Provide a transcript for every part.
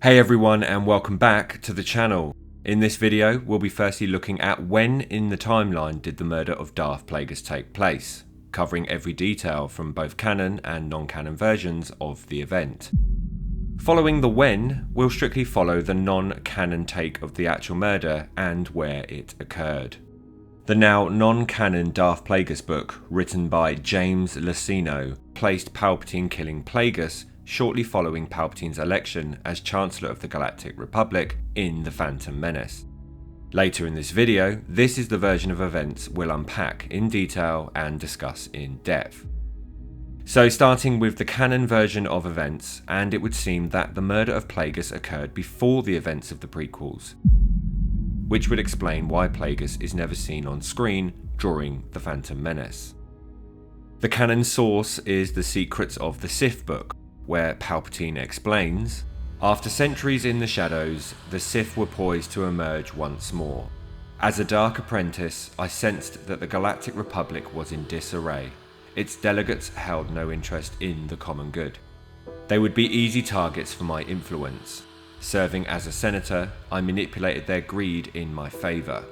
Hey everyone, and welcome back to the channel. In this video, we'll be firstly looking at when in the timeline did the murder of Darth Plagueis take place, covering every detail from both canon and non-canon versions of the event. Following the when, we'll strictly follow the non-canon take of the actual murder and where it occurred. The now non-canon Darth Plagueis book, written by James Luceno, placed Palpatine killing Plagueis shortly following Palpatine's election as Chancellor of the Galactic Republic in The Phantom Menace. Later in this video, this is the version of events we'll unpack in detail and discuss in depth. So starting with the canon version of events, and it would seem that the murder of Plagueis occurred before the events of the prequels, which would explain why Plagueis is never seen on screen during The Phantom Menace. The canon source is The Secrets of the Sith book, where Palpatine explains, "After centuries in the shadows, the Sith were poised to emerge once more. As a dark apprentice, I sensed that the Galactic Republic was in disarray. Its delegates held no interest in the common good. They would be easy targets for my influence. Serving as a senator, I manipulated their greed in my favour.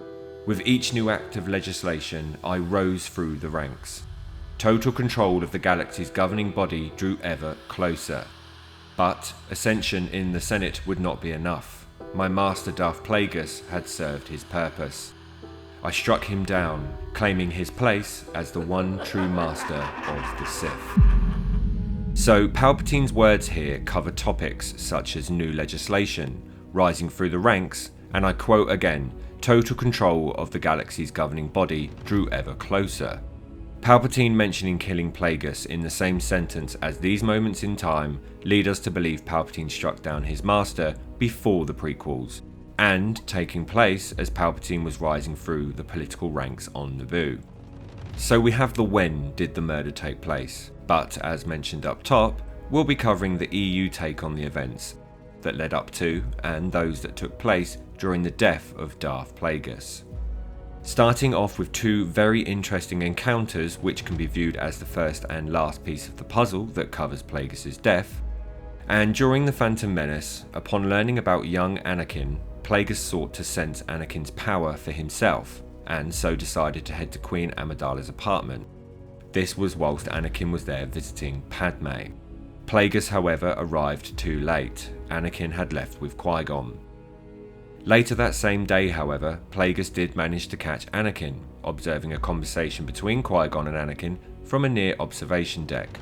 With each new act of legislation, I rose through the ranks. Total control of the galaxy's governing body drew ever closer. But ascension in the Senate would not be enough. My master Darth Plagueis had served his purpose. I struck him down, claiming his place as the one true master of the Sith." So Palpatine's words here cover topics such as new legislation, rising through the ranks, and I quote again, "Total control of the galaxy's governing body drew ever closer." Palpatine mentioning killing Plagueis in the same sentence as these moments in time lead us to believe Palpatine struck down his master before the prequels, and taking place as Palpatine was rising through the political ranks on Naboo. So we have the when did the murder take place, but as mentioned up top, we'll be covering the EU take on the events that led up to and those that took place during the death of Darth Plagueis. Starting off with two very interesting encounters which can be viewed as the first and last piece of the puzzle that covers Plagueis' death. And during the Phantom Menace, upon learning about young Anakin, Plagueis sought to sense Anakin's power for himself, and so decided to head to Queen Amidala's apartment. This was whilst Anakin was there visiting Padme. Plagueis, however, arrived too late. Anakin had left with Qui-Gon. Later that same day, however, Plagueis did manage to catch Anakin, observing a conversation between Qui-Gon and Anakin from a near observation deck.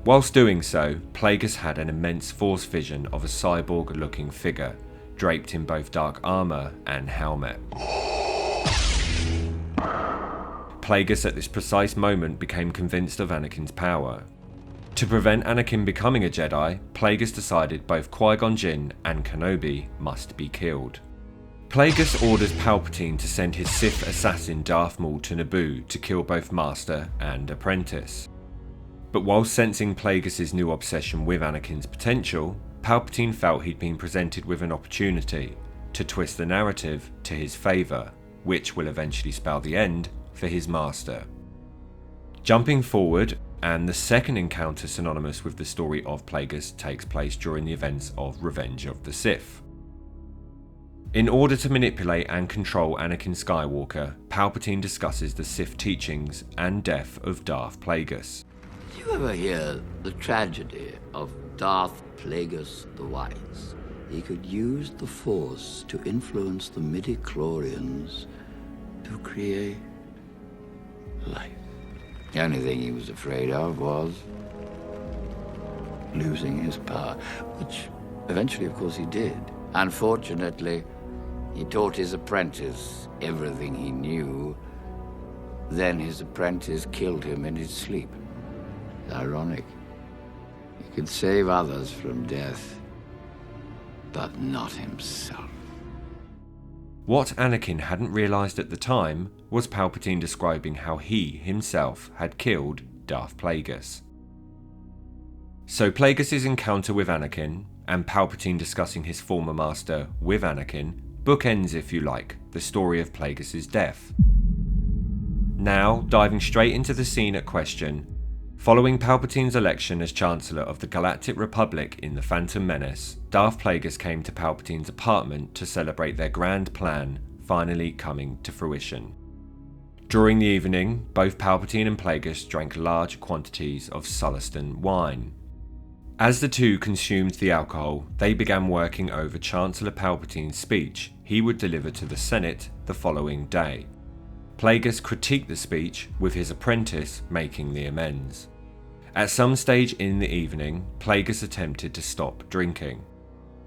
Whilst doing so, Plagueis had an immense force vision of a cyborg-looking figure, draped in both dark armour and helmet. Plagueis at this precise moment became convinced of Anakin's power. To prevent Anakin becoming a Jedi, Plagueis decided both Qui-Gon Jinn and Kenobi must be killed. Plagueis orders Palpatine to send his Sith Assassin Darth Maul to Naboo to kill both master and apprentice. But while sensing Plagueis' new obsession with Anakin's potential, Palpatine felt he'd been presented with an opportunity to twist the narrative to his favour, which will eventually spell the end for his master. Jumping forward, and the second encounter synonymous with the story of Plagueis takes place during the events of Revenge of the Sith. In order to manipulate and control Anakin Skywalker, Palpatine discusses the Sith teachings and death of Darth Plagueis. Did you ever hear the tragedy of Darth Plagueis the Wise? He could use the Force to influence the midi-chlorians to create life. The only thing he was afraid of was losing his power, which eventually, of course, he did. Unfortunately, he taught his apprentice everything he knew. Then his apprentice killed him in his sleep. It's ironic. He could save others from death, but not himself. What Anakin hadn't realised at the time was Palpatine describing how he himself had killed Darth Plagueis. So Plagueis' encounter with Anakin, and Palpatine discussing his former master with Anakin, bookends, if you like, the story of Plagueis' death. Now, diving straight into the scene at question, Following Palpatine's election as Chancellor of the Galactic Republic in The Phantom Menace, Darth Plagueis came to Palpatine's apartment to celebrate their grand plan finally coming to fruition. During the evening, both Palpatine and Plagueis drank large quantities of Sullustan wine. As the two consumed the alcohol, they began working over Chancellor Palpatine's speech he would deliver to the Senate the following day. Plagueis critiqued the speech, with his apprentice making the amends. At some stage in the evening, Plagueis attempted to stop drinking.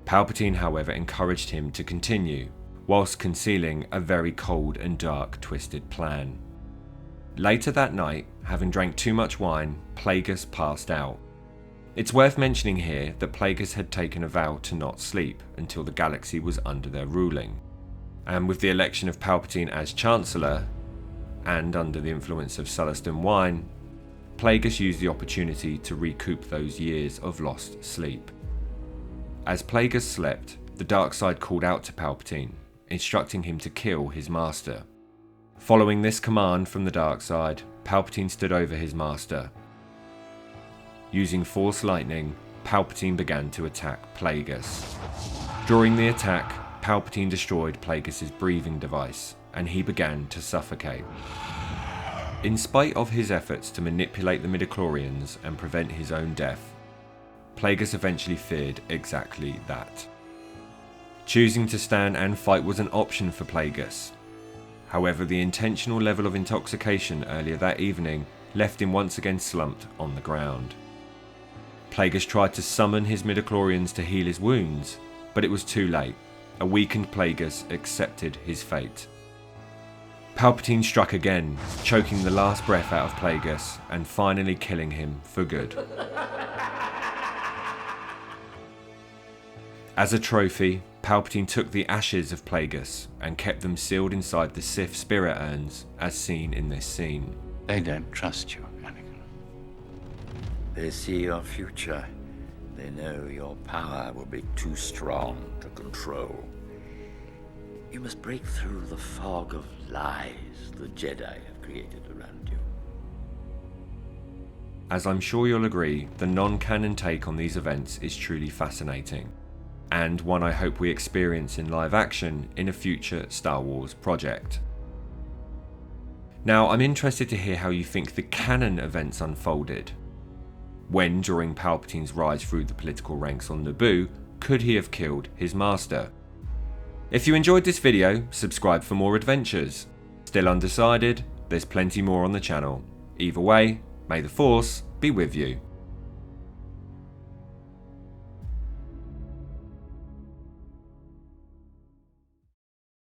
Palpatine, however, encouraged him to continue, whilst concealing a very cold and dark twisted plan. Later that night, having drank too much wine, Plagueis passed out. It's worth mentioning here that Plagueis had taken a vow to not sleep until the galaxy was under their ruling. And with the election of Palpatine as Chancellor, and under the influence of Sullustan wine, Plagueis used the opportunity to recoup those years of lost sleep. As Plagueis slept, the dark side called out to Palpatine, instructing him to kill his master. Following this command from the dark side, Palpatine stood over his master. Using Force lightning, Palpatine began to attack Plagueis. During the attack, Palpatine destroyed Plagueis' breathing device, and he began to suffocate. In spite of his efforts to manipulate the midichlorians and prevent his own death, Plagueis eventually feared exactly that. Choosing to stand and fight was an option for Plagueis. However, the intentional level of intoxication earlier that evening left him once again slumped on the ground. Plagueis tried to summon his midichlorians to heal his wounds, but it was too late. A weakened Plagueis accepted his fate. Palpatine struck again, choking the last breath out of Plagueis and finally killing him for good. As a trophy, Palpatine took the ashes of Plagueis and kept them sealed inside the Sith spirit urns, as seen in this scene. They don't trust you, Anakin. They see your future. They know your power will be too strong to control. You must break through the fog of lies the Jedi have created around you. As I'm sure you'll agree, the non-canon take on these events is truly fascinating, and one I hope we experience in live action in a future Star Wars project. Now, I'm interested to hear how you think the canon events unfolded. When, during Palpatine's rise through the political ranks on Naboo, could he have killed his master? If you enjoyed this video, subscribe for more adventures. Still undecided? There's plenty more on the channel. Either way, may the Force be with you.